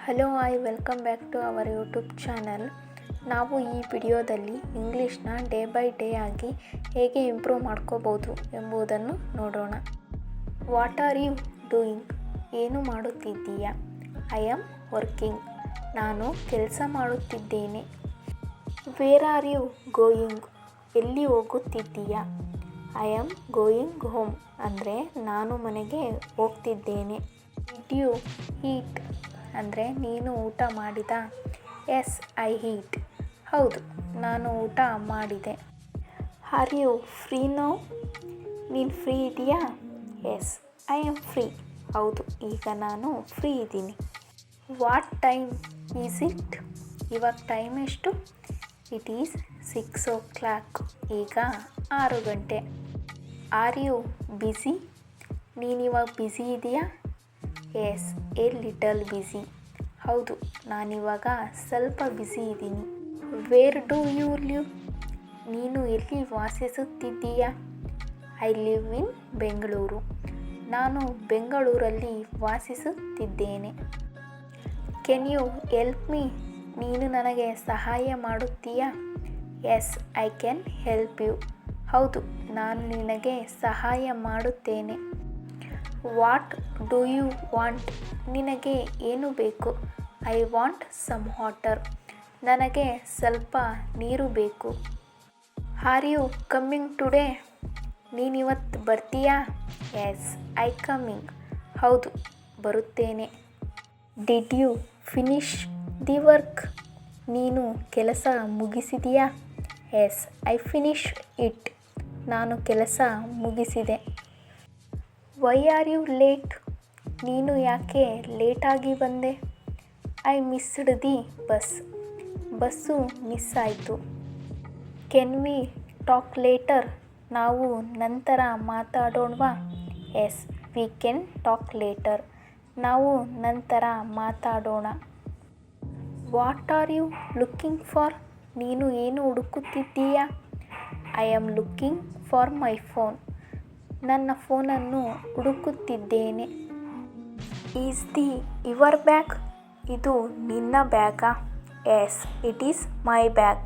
Hello welcome back to our YouTube channel. ನಾವು ಈ ವಿಡಿಯೋದಲ್ಲಿ ಇಂಗ್ಲೀಷ್ನ ಡೇ ಬೈ ಡೇ ಆಗಿ ಹೇಗೆ ಇಂಪ್ರೂವ್ ಮಾಡ್ಕೋಬೋದು ಎಂಬುದನ್ನು ನೋಡೋಣ. What are you doing? ಏನು ಮಾಡುತ್ತಿದ್ದೀಯಾ? I am working. ನಾನು ಕೆಲಸ ಮಾಡುತ್ತಿದ್ದೇನೆ. Where are you going? ಎಲ್ಲಿ ಹೋಗುತ್ತಿದ್ದೀಯಾ? I am going home. ಅಂದರೆ ನಾನು ಮನೆಗೆ ಹೋಗ್ತಿದ್ದೇನೆ. Did you eat? ಅಂದರೆ ನೀನು ಊಟ ಮಾಡಿದ? Yes I eat. ಹೌದು, ನಾನು ಊಟ ಮಾಡಿದೆ. Are you free now? ನೀನು ಫ್ರೀ ಇದೆಯಾ? Yes I am free. ಹೌದು, ಈಗ ನಾನು ಫ್ರೀ ಇದ್ದೀನಿ. What time is it? ಇವಾಗ ಟೈಮ್ ಎಷ್ಟು? It is 6 o'clock. ಈಗ 6 ಗಂಟೆ. Are you busy? ನೀನಿವಾಗ ಬ್ಯುಸಿ ಇದೆಯಾ? Yes a little busy. ಹೌದು, ನಾನಿವಾಗ ಸ್ವಲ್ಪ ಬ್ಯುಸಿ ಇದ್ದೀನಿ. Where do you live? ನೀನು ಎಲ್ಲಿ ವಾಸಿಸುತ್ತಿದ್ದೀಯಾ? I live in Bengaluru. ನಾನು ಬೆಂಗಳೂರಲ್ಲಿ ವಾಸಿಸುತ್ತಿದ್ದೇನೆ. Ken you help me? ನೀನು ನನಗೆ ಸಹಾಯ ಮಾಡುತ್ತೀಯಾ? Yes I can help you. ಹೌದು, ನಾನು ನಿನಗೆ ಸಹಾಯ ಮಾಡುತ್ತೇನೆ. What do you want? ನಿನಗೆ ಏನು ಬೇಕು? I want some water. ನನಗೆ ಸ್ವಲ್ಪ ನೀರು ಬೇಕು. Are you coming today? ನೀನಿವತ್ತು ಬರ್ತೀಯಾ? Yes I coming. ಹೌದು, ಬರುತ್ತೇನೆ. Did you finish the work? ನೀನು ಕೆಲಸ ಮುಗಿಸಿದೆಯಾ? Yes I finish it. ನಾನು ಕೆಲಸ ಮುಗಿಸಿದೆ. Why are you late? ನೀನು ಯಾಕೆ ಲೇಟಾಗಿ ಬಂದೆ? I missed the bus. Bus miss ಆಯಿತು. Can we talk later? ನಾವು ನಂತರ ಮಾತಾಡೋಣವಾ? Yes we can talk later. ನಾವು ನಂತರ ಮಾತಾಡೋಣ. What are you looking for? ನೀನು ಏನು ಹುಡುಕುತ್ತಿದ್ದೀಯಾ? I am looking for my phone. ನನ್ನ ಫೋನನ್ನು ಹುಡುಕುತ್ತಿದ್ದೇನೆ. Is the your bag? ಇದು ನಿನ್ನ ಬ್ಯಾಗಾ? Yes it is my bag.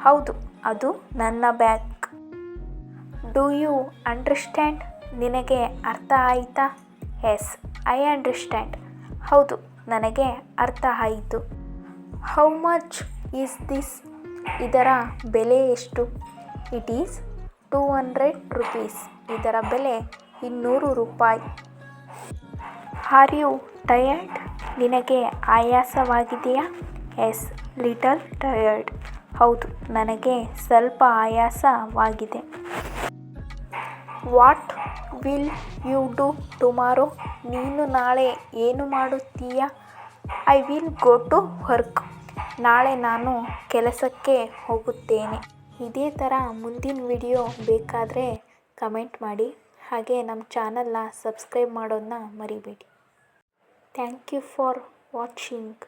ಹೌದು, ಅದು ನನ್ನ ಬ್ಯಾಗ್. Do you understand? ನಿನಗೆ ಅರ್ಥ ಆಯಿತಾ? Yes I understand. ಹೌದು, ನನಗೆ ಅರ್ಥ ಆಯಿತು. How much is this? ಇದರ ಬೆಲೆ ಎಷ್ಟು? It is 200 rupees. ಇದರ ಬೆಲೆ 200 ರೂಪಾಯಿ. Are you tired? ನಿನಗೆ ಆಯಾಸವಾಗಿದೆಯಾ? Yes little tired. ಹೌದು, ನನಗೆ ಸ್ವಲ್ಪ ಆಯಾಸವಾಗಿದೆ. What will you do tomorrow? ನೀನು ನಾಳೆ ಏನು ಮಾಡುತ್ತೀಯಾ? I will go to work. ನಾಳೆ ನಾನು ಕೆಲಸಕ್ಕೆ ಹೋಗುತ್ತೇನೆ. ಇದೇ ಥರ ಮುಂದಿನ ವಿಡಿಯೋ ಬೇಕಾದರೆ ಕಮೆಂಟ್ ಮಾಡಿ. ಹಾಗೆ ನಮ್ಮ ಚಾನಲ್ನ ಸಬ್ಸ್ಕ್ರೈಬ್ ಮಾಡೋದನ್ನ ಮರಿಬೇಡಿ. Thank you for watching.